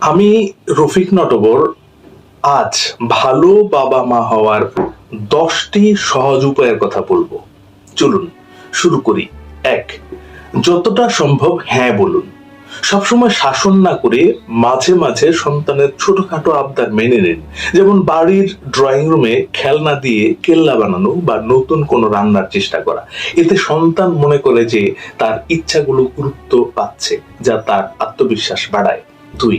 আমি রফিক নটবর আজ ভালো বাবা মা হওয়ার 10টি সহজ উপায়ের কথা বলবো। চলুন শুরু করি। 1, যতটা সম্ভব হ্যাঁ বলুন। সবসময় শাসন না করে মাঝে মাঝে সন্তানের ছোটখাটো আবদার মেনে নিন। যেমন বাড়ির ড্রয়িং রুমে খেলনা দিয়ে কেল্লা বানানো বা নতুন কোনো রান্নার চেষ্টা করা। এতে সন্তান মনে করে যে তার ইচ্ছাগুলো গুরুত্ব পাচ্ছে, যা তার আত্মবিশ্বাস বাড়ায়। 2,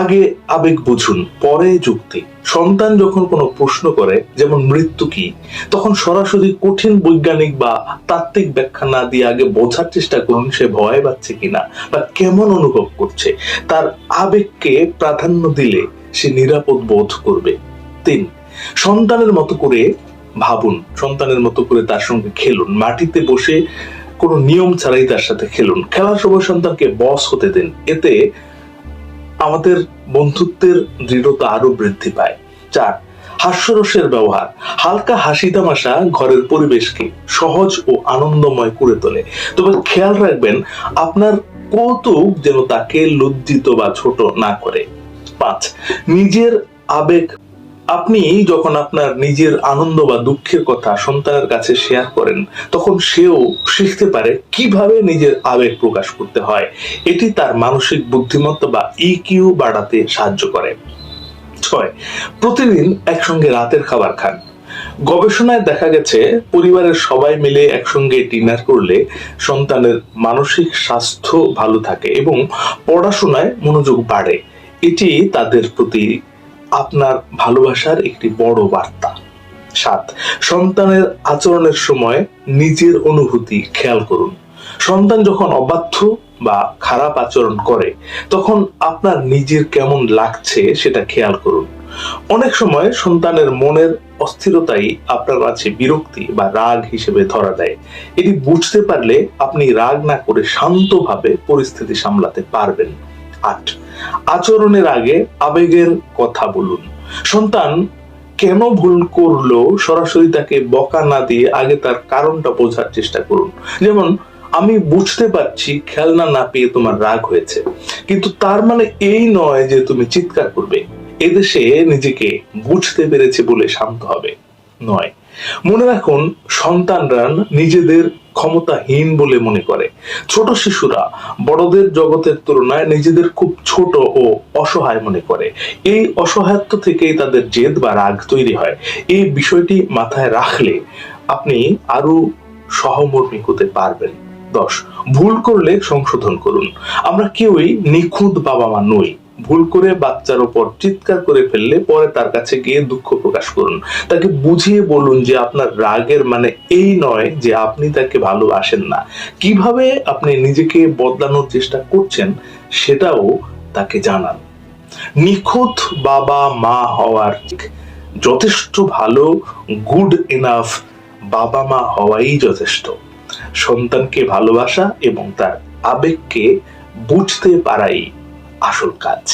আগে আবেগ বুঝুন, পরে যুক্তি। সন্তান যখন কোনো প্রশ্ন করে, যেমন মৃত্যু কি, তখন সরাসরি কঠিন বৈজ্ঞানিক বা তাত্ত্বিক ব্যাখ্যা না দিয়ে আগে বোঝার চেষ্টা করুন সে ভয় পাচ্ছে কিনা বা কেমন অনুভব করছে। তার আবেগকে প্রাধান্য দিলে সে নিরাপদ বোধ করবে। 3, সন্তানের মতো করে ভাবুন, সন্তানের মতো করে তার সঙ্গে খেলুন। মাটিতে বসে কোনো নিয়ম ছাড়াই তার সাথে খেলুন। খেলার সময় সন্তানকে বস হতে দিন। এতে আমাদের বন্ধুত্বের দৃঢ়তা আরো বৃদ্ধি পায়। 4, হাস্যরসের ব্যবহার। হালকা হাসি তামাশা ঘরের পরিবেশকে সহজ ও আনন্দময় করে তোলে। তবে খেয়াল রাখবেন আপনার কৌতুক যেন তাকে লজ্জিত বা ছোট না করে। 5, নিজের আবেগ। আপনি যখন আপনার নিজের আনন্দ বা দুঃখের কথা সন্তানের কাছে শেয়ার করেন, তখন সেও শিখতে পারে কিভাবে নিজের আবেগ প্রকাশ করতে হয়। এটি তার মানসিক বুদ্ধিমত্তা বা ইকিউ বাড়াতে সাহায্য করে। 6, প্রতিদিন একসঙ্গে রাতের খাবার খান। গবেষণায় দেখা গেছে পরিবারের সবাই মিলে একসঙ্গে ডিনার করলে সন্তানের মানসিক স্বাস্থ্য ভালো থাকে এবং পড়াশোনায় মনোযোগ বাড়ে। এটি তাদের প্রতি আপনার ভালোবাসার একটি বড় বার্তা। 7, সন্তানের আচরণের সময় নিজের অনুভূতি খেয়াল করুন। সন্তান যখন অবাধ্য বা খারাপ আচরণ করে, তখন আপনার নিজের কেমন লাগছে সেটা খেয়াল করুন। অনেক সময় সন্তানের মনের অস্থিরতাই আপনার কাছে বিরক্তি বা রাগ হিসেবে ধরা দেয়। এটি বুঝতে পারলে আপনি রাগ না করে শান্তভাবে পরিস্থিতি সামলাতে পারবেন। 8, আচরণের আগে আবেগের কথা বলুন। সন্তান কেন ভুল করলো সরাসরি তাকে বকা না দিয়ে আগে তার কারণটা বোঝার চেষ্টা করুন। যেমন, আমি বুঝতে পারছি খেলনা না পেয়ে তোমার রাগ হয়েছে, কিন্তু তার মানে এই নয় যে তুমি চিৎকার করবে। এদেশে নিজেকে বুঝতে পেরেছে বলে শান্ত হবে নয়। মনে রাখুন, সন্তানরা নিজেদের ক্ষমতাহীন বলে মনে করে। ছোট শিশুরা বড়দের জগতের তুলনায় নিজেদের খুব ছোট ও অসহায় মনে করে। এই অসহায়ত্ব থেকেই তাদের জেদ বা রাগ তৈরি হয়। এই বিষয়টি মাথায় রাখলে আপনি আরো সহমর্মী হতে পারবেন। 10, ভুল করলে সংশোধন করুন। আমরা কেউই নিখুঁত বাবা মা নই। ভুল করে বাচ্চার উপর চিৎকার করে ফেললে পরে তার কাছে গিয়ে দুঃখ প্রকাশ করুন। তাকে বুঝিয়ে বলুন যে আপনার রাগের মানে এই নয় যে আপনি তাকে ভালোবাসেন না। কিভাবে আপনি নিজেকে বদলানোর চেষ্টা করছেন সেটাও তাকে জানান। নিখুঁত বাবা মা হওয়ার যথেষ্ট ভালো, গুড এনাফ বাবা মা হওয়াই যথেষ্ট। সন্তানকে ভালোবাসা এবং তার আবেগকে বুঝতে পারাই আসল কাজ।